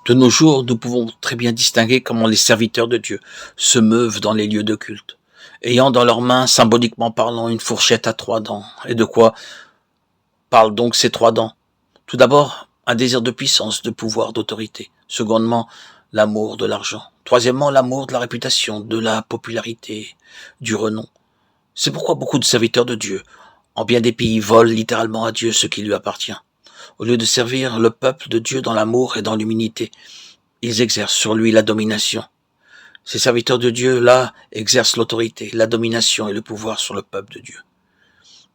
De nos jours, nous pouvons très bien distinguer comment les serviteurs de Dieu se meuvent dans les lieux de culte, ayant dans leurs mains, symboliquement parlant, une fourchette à 3 dents. Et de quoi parlent donc ces 3 dents? Tout d'abord, un désir de puissance, de pouvoir, d'autorité. Secondement, l'amour de l'argent. Troisièmement, l'amour de la réputation, de la popularité, du renom. C'est pourquoi beaucoup de serviteurs de Dieu, en bien des pays, volent littéralement à Dieu ce qui lui appartient. Au lieu de servir le peuple de Dieu dans l'amour et dans l'humilité, ils exercent sur lui la domination. Ces serviteurs de Dieu, là, exercent l'autorité, la domination et le pouvoir sur le peuple de Dieu.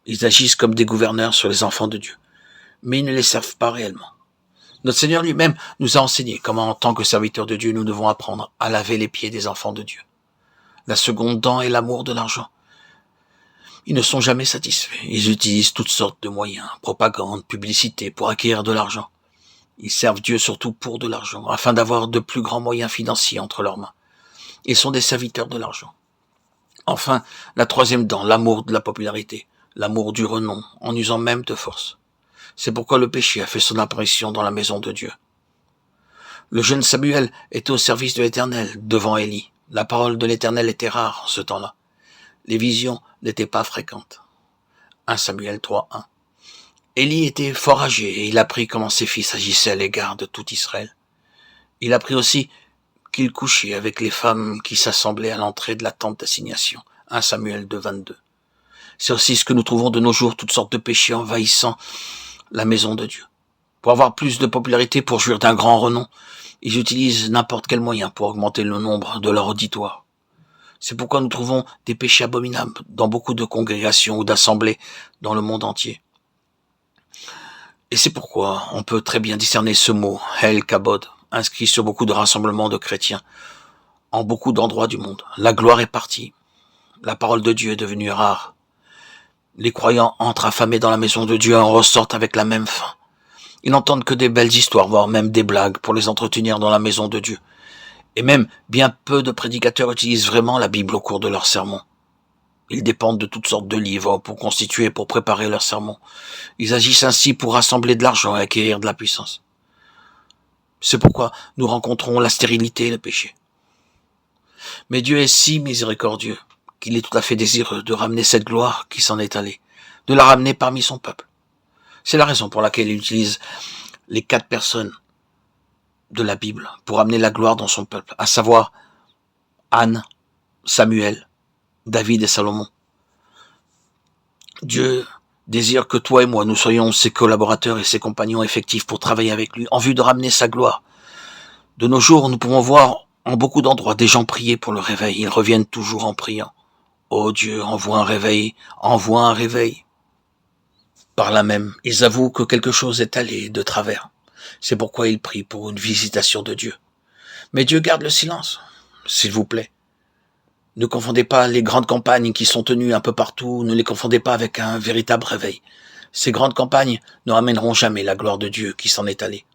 Ils agissent comme des gouverneurs sur les enfants de Dieu, mais ils ne les servent pas réellement. Notre Seigneur lui-même nous a enseigné comment, en tant que serviteurs de Dieu, nous devons apprendre à laver les pieds des enfants de Dieu. La seconde dent est l'amour de l'argent. Ils ne sont jamais satisfaits. Ils utilisent toutes sortes de moyens, propagande, publicité, pour acquérir de l'argent. Ils servent Dieu surtout pour de l'argent, afin d'avoir de plus grands moyens financiers entre leurs mains. Ils sont des serviteurs de l'argent. Enfin, la troisième dent, l'amour de la popularité, l'amour du renom, en usant même de force. C'est pourquoi le péché a fait son apparition dans la maison de Dieu. Le jeune Samuel était au service de l'Éternel, devant Élie. La parole de l'Éternel était rare en ce temps-là. Les visions n'étaient pas fréquentes. 1 Samuel 3:1. Élie était fort âgé et il apprit comment ses fils agissaient à l'égard de tout Israël. Il apprit aussi qu'il couchait avec les femmes qui s'assemblaient à l'entrée de la tente d'assignation. 1 Samuel 2:22. C'est aussi ce que nous trouvons de nos jours, toutes sortes de péchés envahissant la maison de Dieu. Pour avoir plus de popularité, pour jouir d'un grand renom, ils utilisent n'importe quel moyen pour augmenter le nombre de leur auditoire. C'est pourquoi nous trouvons des péchés abominables dans beaucoup de congrégations ou d'assemblées dans le monde entier. Et c'est pourquoi on peut très bien discerner ce mot, El Kabod, inscrit sur beaucoup de rassemblements de chrétiens, en beaucoup d'endroits du monde. La gloire est partie. La parole de Dieu est devenue rare. Les croyants entrent affamés dans la maison de Dieu et en ressortent avec la même faim. Ils n'entendent que des belles histoires, voire même des blagues pour les entretenir dans la maison de Dieu. Et même bien peu de prédicateurs utilisent vraiment la Bible au cours de leurs sermons. Ils dépendent de toutes sortes de livres pour constituer, pour préparer leurs sermons. Ils agissent ainsi pour rassembler de l'argent et acquérir de la puissance. C'est pourquoi nous rencontrons la stérilité et le péché. Mais Dieu est si miséricordieux qu'il est tout à fait désireux de ramener cette gloire qui s'en est allée, de la ramener parmi son peuple. C'est la raison pour laquelle il utilise les 4 personnes de la Bible pour amener la gloire dans son peuple, à savoir Anne, Samuel, David et Salomon. Dieu désire que toi et moi, nous soyons ses collaborateurs et ses compagnons effectifs pour travailler avec lui, en vue de ramener sa gloire. De nos jours, nous pouvons voir en beaucoup d'endroits des gens prier pour le réveil. Ils reviennent toujours en priant. Oh Dieu, envoie un réveil, envoie un réveil. Par là même, ils avouent que quelque chose est allé de travers. C'est pourquoi ils prient pour une visitation de Dieu. Mais Dieu garde le silence, s'il vous plaît. Ne confondez pas les grandes campagnes qui sont tenues un peu partout, ne les confondez pas avec un véritable réveil. Ces grandes campagnes ne ramèneront jamais la gloire de Dieu qui s'en est allée.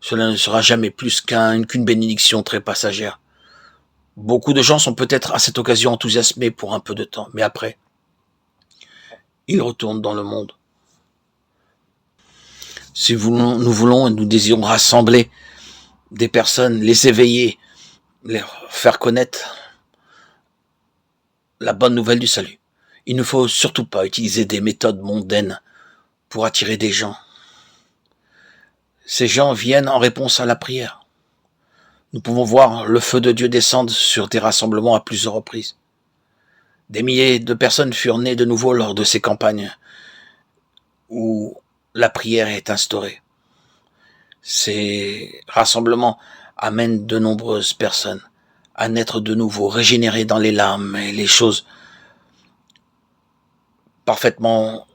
Cela ne sera jamais plus qu'une bénédiction très passagère. Beaucoup de gens sont peut-être à cette occasion enthousiasmés pour un peu de temps, mais après, ils retournent dans le monde. Si nous voulons et nous désirons rassembler des personnes, les éveiller, les faire connaître la bonne nouvelle du salut, il ne faut surtout pas utiliser des méthodes mondaines pour attirer des gens. Ces gens viennent en réponse à la prière. Nous pouvons voir le feu de Dieu descendre sur des rassemblements à plusieurs reprises. Des milliers de personnes furent nées de nouveau lors de ces campagnes où la prière est instaurée. Ces rassemblements amènent de nombreuses personnes à naître de nouveau, régénérées dans les larmes et les choses parfaitement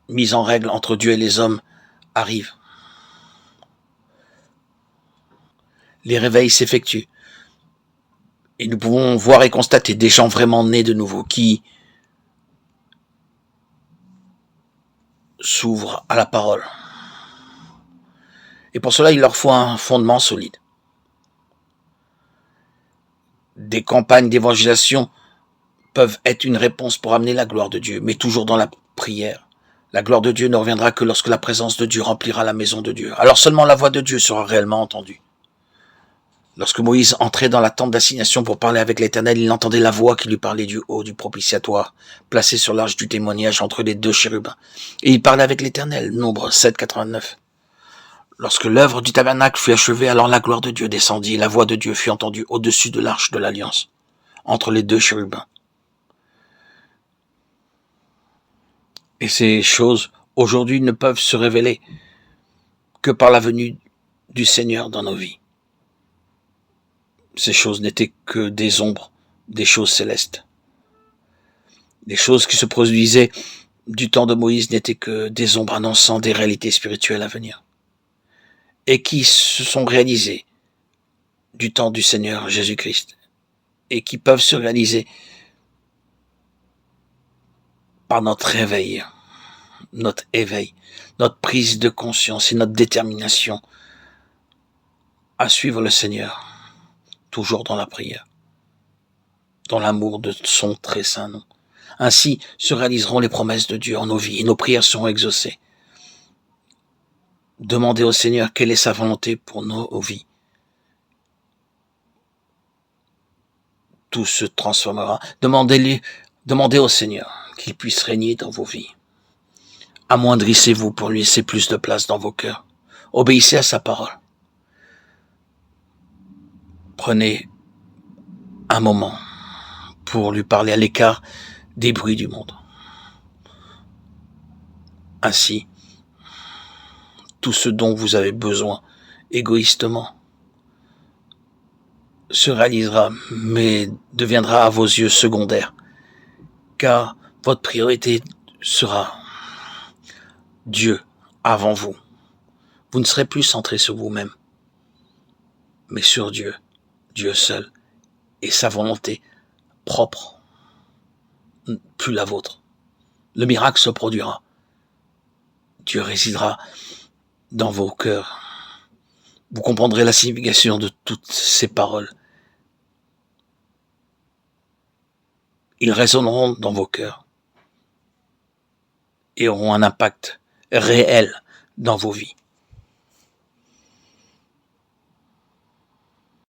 mises en règle entre Dieu et les hommes arrivent. Les réveils s'effectuent. Et nous pouvons voir et constater des gens vraiment nés de nouveau qui s'ouvrent à la parole. Et pour cela, il leur faut un fondement solide. Des campagnes d'évangélisation peuvent être une réponse pour amener la gloire de Dieu, mais toujours dans la prière. La gloire de Dieu ne reviendra que lorsque la présence de Dieu remplira la maison de Dieu. Alors seulement la voix de Dieu sera réellement entendue. Lorsque Moïse entrait dans la tente d'assignation pour parler avec l'Éternel, il entendait la voix qui lui parlait du haut du propitiatoire, placé sur l'arche du témoignage entre les deux chérubins. Et il parlait avec l'Éternel, Nombre 7, 89. Lorsque l'œuvre du tabernacle fut achevée, alors la gloire de Dieu descendit, et la voix de Dieu fut entendue au-dessus de l'arche de l'Alliance, entre les deux chérubins. Et ces choses, aujourd'hui, ne peuvent se révéler que par la venue du Seigneur dans nos vies. Ces choses n'étaient que des ombres, des choses célestes. Les choses qui se produisaient du temps de Moïse n'étaient que des ombres annonçant des réalités spirituelles à venir, et qui se sont réalisées du temps du Seigneur Jésus-Christ, et qui peuvent se réaliser par notre réveil, notre éveil, notre prise de conscience et notre détermination à suivre le Seigneur, toujours dans la prière, dans l'amour de son très saint nom. Ainsi se réaliseront les promesses de Dieu en nos vies et nos prières seront exaucées. Demandez au Seigneur quelle est sa volonté pour nos vies. Tout se transformera. Demandez au Seigneur qu'il puisse régner dans vos vies. Amoindrissez-vous pour lui laisser plus de place dans vos cœurs. Obéissez à sa parole. Prenez un moment pour lui parler à l'écart des bruits du monde. Ainsi, tout ce dont vous avez besoin égoïstement se réalisera, mais deviendra à vos yeux secondaire, car votre priorité sera Dieu avant vous. Vous ne serez plus centré sur vous-même, mais sur Dieu, Dieu seul, et sa volonté propre, plus la vôtre. Le miracle se produira. Dieu résidera dans vos cœurs. Vous comprendrez la signification de toutes ces paroles. Ils résonneront dans vos cœurs et auront un impact réel dans vos vies.